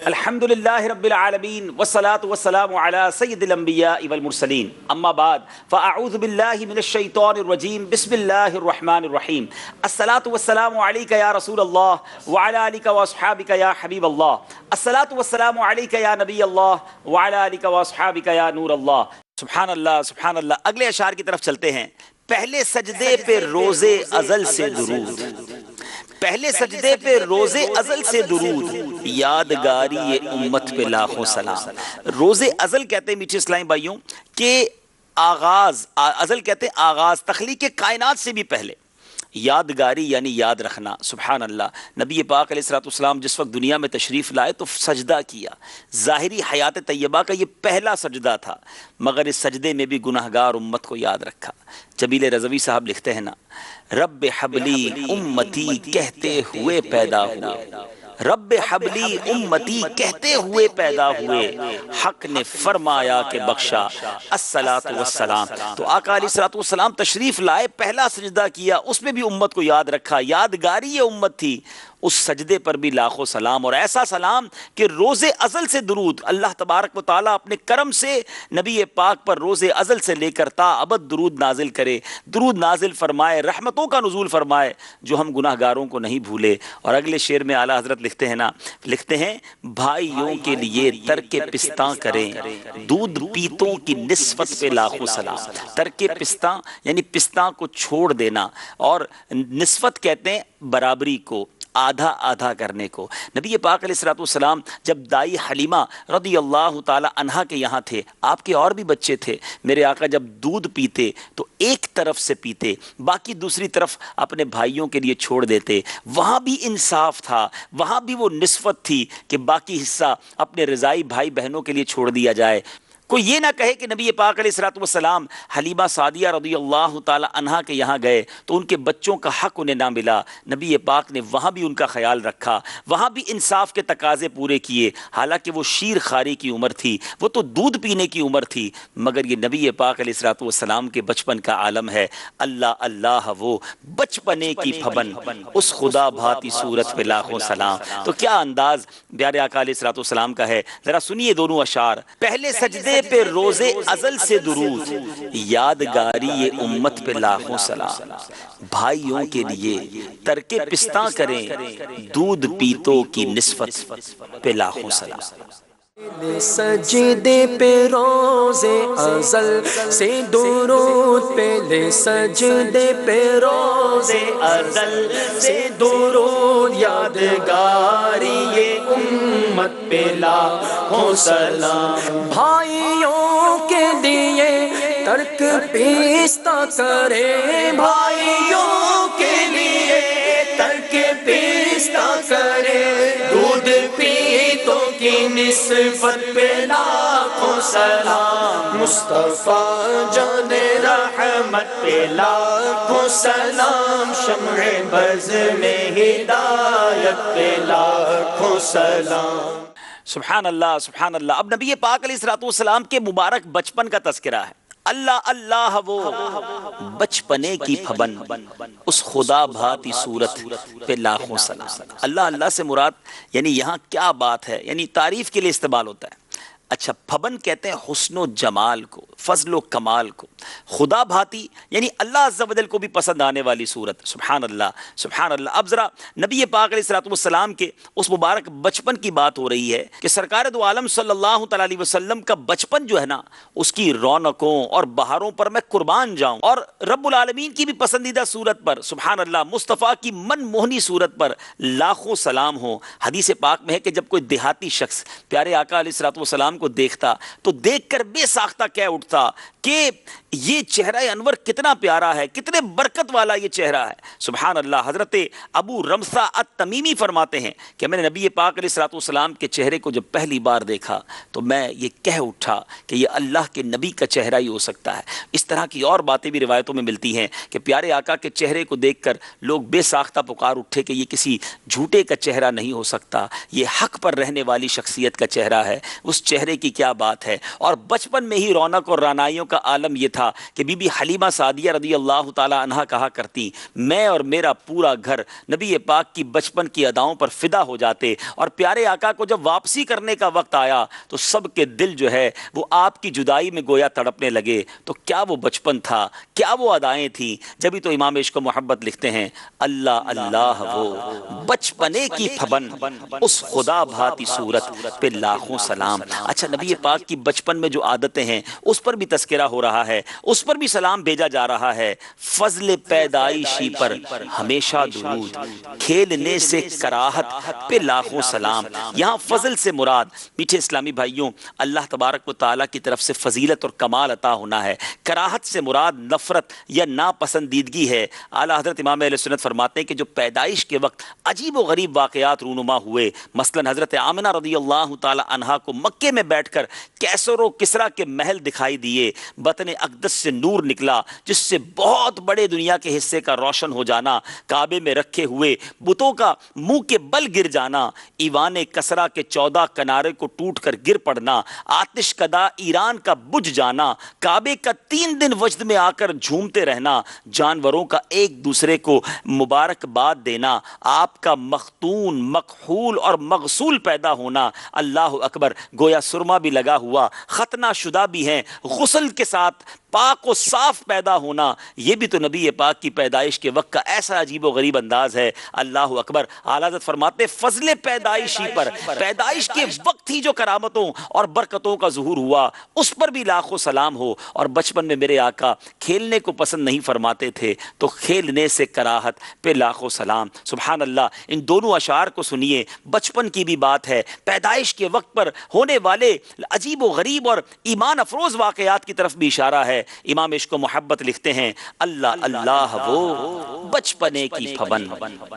الحمدللہ رب العالمین والصلاة والسلام علی سید الانبیاء والمرسلین اما بعد فاعوذ باللہ من الشیطان الرجیم بسم اللہ الرحمن الرحیم الصلاة والسلام علیکہ یا رسول اللہ وعلی آلکہ واصحابکہ یا حبیب اللہ الصلاة والسلام علیکہ یا نبی اللہ وعلی آلکہ واصحابکہ یا نور اللہ۔ سبحان اللہ سبحان اللہ۔ اگلے اشعار کی طرف چلتے ہیں۔ پہلے سجدے پہ روز ازل سے درود، پہلے سجدے پہ روز ازل سے درود، یادگاری امت پہ لاکھوں سلام۔ روز ازل کہتے ہیں میٹھے اسلامی بھائیوں کہ آغاز، ازل کہتے ہیں آغاز، تخلیق کائنات سے بھی پہلے، یادگاری یعنی یاد رکھنا۔ سبحان اللہ۔ نبی پاک علیہ السلام جس وقت دنیا میں تشریف لائے تو سجدہ کیا، ظاہری حیات طیبہ کا یہ پہلا سجدہ تھا، مگر اس سجدے میں بھی گناہگار امت کو یاد رکھا۔ جبیل رضوی صاحب لکھتے ہیں نا، رب حبلی امتی کہتے ہوئے پیدا ہوئے، رب حبلی امتی کہتے ہوئے پیدا ہوئے، حق نے فرمایا کہ بخشا الصلاۃ والسلام۔ تو آقا علیہ السلام تشریف لائے، پہلا سجدہ کیا، اس میں بھی امت کو یاد رکھا، یادگاری یہ امت تھی، اس سجدے پر بھی لاکھوں سلام، اور ایسا سلام کہ روز ازل سے درود۔ اللہ تبارک و تعالیٰ اپنے کرم سے نبی پاک پر روز ازل سے لے کر تا ابد درود نازل کرے، درود نازل فرمائے، رحمتوں کا نزول فرمائے، جو ہم گناہ گاروں کو نہیں بھولے۔ اور اگلے شعر میں اعلیٰ حضرت لکھتے ہیں نا، لکھتے ہیں بھائیوں کے لیے ترک پستاں کریں، دودھ پیتوں کی نسبت پہ لاکھوں سلام۔ ترک پستاں یعنی پستاں کو چھوڑ دینا، اور نسبت کہتے ہیں برابری کو، آدھا آدھا کرنے کو۔ نبی پاک علیہ السلام جب دائی حلیمہ رضی اللہ تعالی عنہا کے یہاں تھے، آپ کے اور بھی بچے تھے، میرے آقا جب دودھ پیتے تو ایک طرف سے پیتے، باقی دوسری طرف اپنے بھائیوں کے لیے چھوڑ دیتے۔ وہاں بھی انصاف تھا، وہاں بھی وہ نسبت تھی کہ باقی حصہ اپنے رضائی بھائی بہنوں کے لیے چھوڑ دیا جائے۔ کوئی یہ نہ کہے کہ نبی پاک علیہ السلام حلیمہ سعدیہ رضی اللہ تعالی عنہا کے یہاں گئے تو ان کے بچوں کا حق انہیں نہ ملا۔ نبی پاک نے وہاں بھی ان کا خیال رکھا، وہاں بھی انصاف کے تقاضے پورے کیے، حالانکہ وہ شیر خاری کی عمر تھی، وہ تو دودھ پینے کی عمر تھی، مگر یہ نبی پاک علیہ السلام کے بچپن کا عالم ہے۔ اللہ اللہ وہ بچپنے کی پھبن، اس خدا بھاتی صورت پہ لاکھوں سلام۔ تو کیا انداز پیارے آقا علیہ السلام کا ہے، ذرا سنیے دونوں اشعار۔ پہلے سجدے پہ روز ازل سے درود، یادگاری یہ امت پہ لاکھوں سلام۔ بھائیوں کے لیے ترک پستاں کریں، دودھ پیتوں کی نسبت پہ لاکھوں سلام۔ سجدے پہ روز ازل سے درود، پہلے سجدے پہ روز ازل سے درود، یادگاری یہ امت پہ لاکھوں سلام۔ بھائیوں کے لیے ترک پستہ کرے، بھائیوں کے لیے ترک پستہ کرے، دودھ پیتوں کی نسبت پہ لاکھوں سلام۔ مصطفیٰ جان رحمت پہ لاکھوں سلام، شمع بز میں ہدایت پہ لاکھوں سلام۔ سبحان اللہ سبحان اللہ۔ اب نبی پاک علیہ السلام کے مبارک بچپن کا تذکرہ ہے۔ اللہ اللہ وہ بچپنے کی پھبن، اس خدا بھاتی صورت پہ لاکھوں سلام۔ اللہ اللہ سے مراد یعنی یہاں کیا بات ہے، یعنی تعریف کے لیے استعمال ہوتا ہے۔ اچھا، پھبن کہتے ہیں حسن و جمال کو، فضل و کمال کو، خدا بھاتی یعنی اللہ عز و جل کو بھی پسند آنے والی صورت۔ سبحان اللہ سبحان اللہ۔ اب ذرا نبی پاک علیہ السلام کے اس مبارک بچپن کی بات ہو رہی ہے کہ سرکار دو عالم صلی اللہ تعالی علیہ وسلم کا بچپن جو ہے نا، اس کی رونقوں اور بہاروں پر میں قربان جاؤں، اور رب العالمین کی بھی پسندیدہ صورت پر، سبحان اللہ، مصطفیٰ کی من موہنی صورت پر لاکھوں سلام ہو۔ حدیث پاک میں ہے کہ جب کوئی دیہاتی شخص پیارے آقا علیہ السلام کو دیکھتا تو دیکھ کر بے ساختہ کہہ اٹھتا کہ یہ چہرہ انور کتنا پیارا ہے، کتنے برکت والا یہ چہرہ ہے۔ سبحان اللہ۔ حضرت ابو رمثہ التمیمی فرماتے ہیں کہ میں نے نبی پاک علیہ السلام کے چہرے کو جب پہلی بار دیکھا تو میں یہ کہہ اٹھا کہ یہ اللہ کے نبی کا چہرہ ہی ہو سکتا ہے۔ اس طرح کی اور باتیں بھی روایتوں میں ملتی ہیں کہ پیارے آقا کے چہرے کو دیکھ کر لوگ بے ساختہ پکار اٹھے کہ یہ کسی جھوٹے کا چہرہ نہیں ہو سکتا، یہ حق پر رہنے والی شخصیت کا چہرہ ہے۔ اس چہرے کی کیا بات ہے۔ اور بچپن میں ہی رونق اور رعنائیوں کا عالم یہ تھا تھا کہ بی بی حلیمہ سعدیہ رضی اللہ تعالی عنہا کہا کرتی میں اور میرا پورا گھر نبی پاک کی بچپن کی اداؤں پر فدا ہو جاتے، اور پیارے آقا کو جب واپسی کرنے کا وقت آیا تو سب کے دل جو ہے وہ آپ کی جدائی میں گویا تڑپنے لگے۔ تو کیا وہ بچپن تھا، کیا وہ ادائیں تھیں؟ جبھی تو امام عشق و محبت لکھتے ہیں اللہ اللہ وہ بچپنے کی پھبن اس خدا بھاتی صورت پہ لاکھوں سلام۔ اچھا، نبی پاک کی بچپن میں جو عادتیں ہیں اس پر بھی تذکرہ ہو رہا ہے، اس پر بھی سلام بھیجا جا رہا ہے۔ فضل پیدائشی پر ہمیشہ درود، کھیلنے سے کراہت پہ لاکھوں سلام۔ یہاں فضل سے مراد میٹھے اسلامی بھائیوں اللہ تبارک و تعالیٰ کی طرف سے فضیلت اور کمال عطا ہونا ہے۔ کراہت سے مراد نفرت یا ناپسندیدگی ہے۔ اعلیٰ حضرت امام اہل سنت فرماتے ہیں کہ جو پیدائش کے وقت عجیب و غریب واقعات رونما ہوئے، مثلا حضرت آمنہ رضی اللہ تعالی عنہا کو مکے میں بیٹھ کر کیسر و کسرا کے محل دکھائی دیے، بطن اقدس سے نور نکلا جس سے بہت بڑے دنیا کے حصے کا روشن ہو جانا، کعبے میں رکھے ہوئے بتوں کا منہ کے بل گر جانا، ایوان کسرا کے 14 کنارے کو ٹوٹ کر گر پڑنا، آتش کدا ایران کا بجھ جانا، کعبے کا 3 دن وجد میں آ کر جھومتے رہنا، جانوروں کا ایک دوسرے کو مبارکباد دینا، آپ کا مختون مکحول اور مغسول پیدا ہونا، اللہ اکبر، گویا سرما بھی لگا ہوا، ختنہ شدہ بھی ہیں، غسل کے ساتھ پاک و صاف پیدا ہونا، یہ بھی تو نبی پاک کی پیدائش کے وقت کا ایسا عجیب و غریب انداز ہے۔ اللہ اکبر، اعلیٰ حضرت فرماتے فضل پیدائشی پر، پیدائش کے وقت ہی جو کرامتوں اور برکتوں کا ظہور ہوا اس پر بھی لاکھوں سلام ہو۔ اور بچپن میں میرے آقا کھیلنے کو پسند نہیں فرماتے تھے، تو کھیلنے سے کراہت پہ لاکھوں سلام۔ سبحان اللہ، ان دونوں اشعار کو سنیے، بچپن کی بھی بات ہے، پیدائش کے وقت پر ہونے والے عجیب و غریب اور ایمان افروز واقعات کی طرف بھی اشارہ ہے۔ امام عشق و محبت لکھتے ہیں اللہ اللہ وہ بچپنے کی پھبن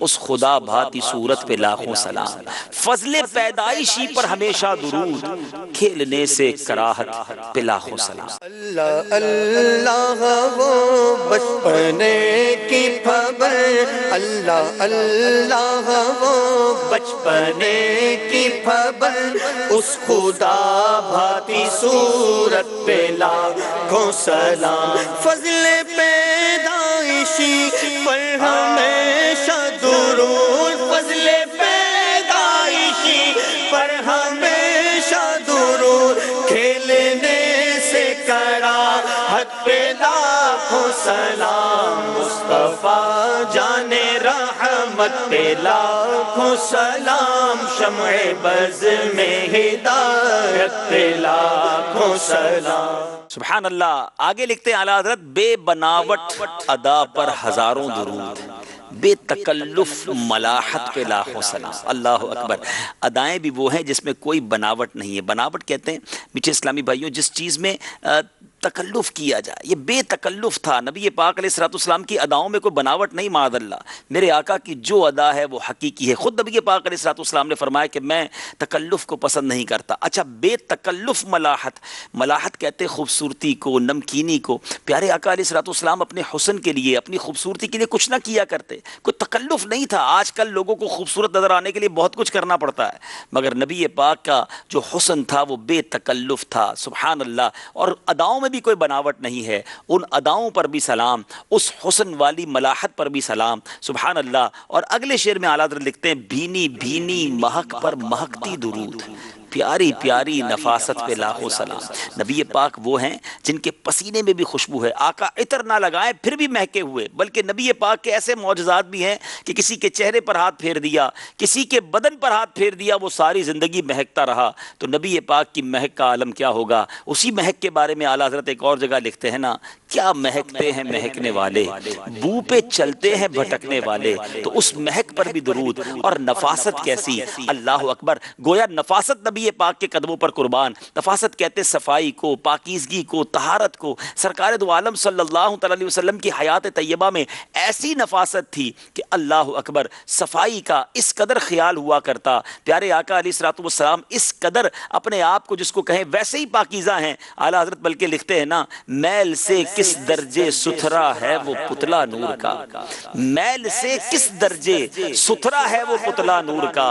اس خدا بھاتی صورت پہ لاکھوں سلام، فضل پیدائشی پر ہمیشہ درود، کھیلنے سے کراہت پہ لاکھوں سلام۔ اللہ اللہ وہ بچپنے کی پھبن، اللہ اللہ وہ بچپنے کی پھبن اس خدا بھاتی صورت پہ لاکھوں سلام، فضل پیدائشی پر ہمیشہ درود، فضل پیدائشی پر ہمیشہ درود، کھیلنے سے کراہت پہ لاکھوں سلام، مصطفیٰ جان رحمت پہ لاکھوں سلام، شمع بز میں ہدایت پہ لاکھوں سلام۔ سبحان اللہ، آگے لکھتے ہیں اعلیٰ حضرت بے بناوٹ ادا پر ہزاروں درود، بے تکلف ملاحت پہ لاکھوں سلام۔ اللہ اکبر، ادائیں بھی وہ ہیں جس میں کوئی بناوٹ نہیں ہے۔ بناوٹ کہتے ہیں میٹھے اسلامی بھائیوں جس چیز میں تکلف کیا جائے، یہ بے تکلف تھا۔ نبی پاک علیہ السلام کی اداؤں میں کوئی بناوٹ نہیں، معاذ اللہ۔ میرے آقا کی جو ادا ہے وہ حقیقی ہے۔ خود نبی پاک علیہ السلام نے فرمایا کہ میں تکلف کو پسند نہیں کرتا۔ اچھا، بے تکلف ملاحت، ملاحت کہتے خوبصورتی کو، نمکینی کو۔ پیارے آقا علیہ السلام اپنے حسن کے لیے، اپنی خوبصورتی کے لیے کچھ نہ کیا کرتے، کوئی تکلف نہیں تھا۔ آج کل لوگوں کو خوبصورت نظر آنے کے لیے بہت کچھ کرنا پڑتا ہے، مگر نبی پاک کا جو حسن تھا وہ بے تکلف تھا۔ سبحان اللہ، اور اداؤں میں بھی کوئی بناوٹ نہیں ہے، ان اداؤں پر بھی سلام، اس حسن والی ملاحت پر بھی سلام۔ سبحان اللہ۔ اور اگلے شعر میں اعلیٰ حضرت لکھتے ہیں بھینی بھینی مہک پر مہکتی درود، پیاری پیاری نفاست پہ لاکھوں سلام۔ نبی پاک وہ ہیں جن کے پسینے میں بھی خوشبو ہے، آقا عطر نہ لگائیں پھر بھی مہکے ہوئے، بلکہ نبی پاک کے ایسے معجزات بھی ہیں کہ کسی کے چہرے پر ہاتھ پھیر دیا، کسی کے بدن پر ہاتھ پھیر دیا، وہ ساری زندگی مہکتا رہا۔ تو نبی پاک کی مہک کا عالم کیا ہوگا؟ اسی مہک کے بارے میں اعلیٰ حضرت ایک اور جگہ لکھتے ہیں نا، کیا مہکتے ہیں مہکنے والے، بو پہ چلتے ہیں بھٹکنے والے۔ تو اس مہک پر بھی درود، اور نفاست کیسی، اللہ اکبر، گویا نفاست نبی پاک کے قدموں پر قربان۔ نفاست کہتے صفائی کو، پاکیزگی کو، طہارت کو۔ سرکار دو عالم صلی اللہ علیہ وسلم کی حیات طیبہ میں ایسی نفاست تھی کہ اللہ اکبر، صفائی کا اس قدر خیال ہوا کرتا۔ پیارے آقا علیہ السلام اس قدر اپنے آپ کو جس کو کہیں ویسے ہی پاکیزہ ہیں۔ اعلیٰ حضرت بلکہ لکھتے ہیں نا، میل سے کس درجے ستھرا ہے وہ پتلا نور کا، میل سے کس درجے ستھرا ہے وہ پتلا نور کا،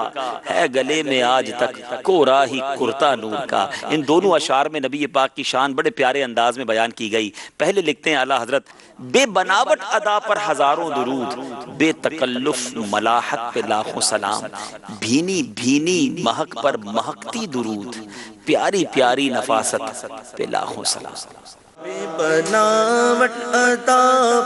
ہے گلے میں آج تک کورا راہی کرتا نور کا۔ ان دونوں اشعار میں نبی پاک کی شان بڑے پیارے انداز میں بیان کی گئی۔ پہلے لکھتے ہیں اعلیٰ حضرت: بے بناوٹ ادا پر ہزاروں درود، بے تکلف ملاحت پہ لاکھوں سلام، بھینی بھینی مہک پر مہکتی درود، پیاری پیاری نفاست پہ لاکھوں سلام۔ بے بناوٹ ادا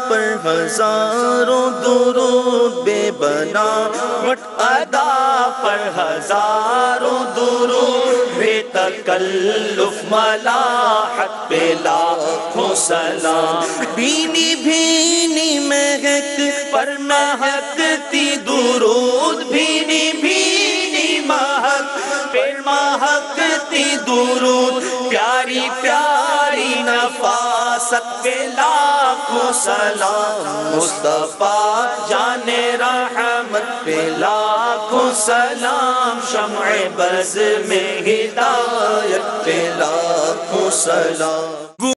پر ہزاروں درود، بے بناوٹ ادا پر ہزاروں درود، بے تکلف ملاحت پہ لاکھوں سلام، بھینی بھینی مہک پر مہکتی درود، بھینی بھینی مہک پر مہکتی درود، پیاری پیاری نفاست پہ لاکھوں سلام، مصطفیٰ جان رحمت پہ لاکھوں سلام، شمع بز میں ہدایت پہ لاکھوں سلام۔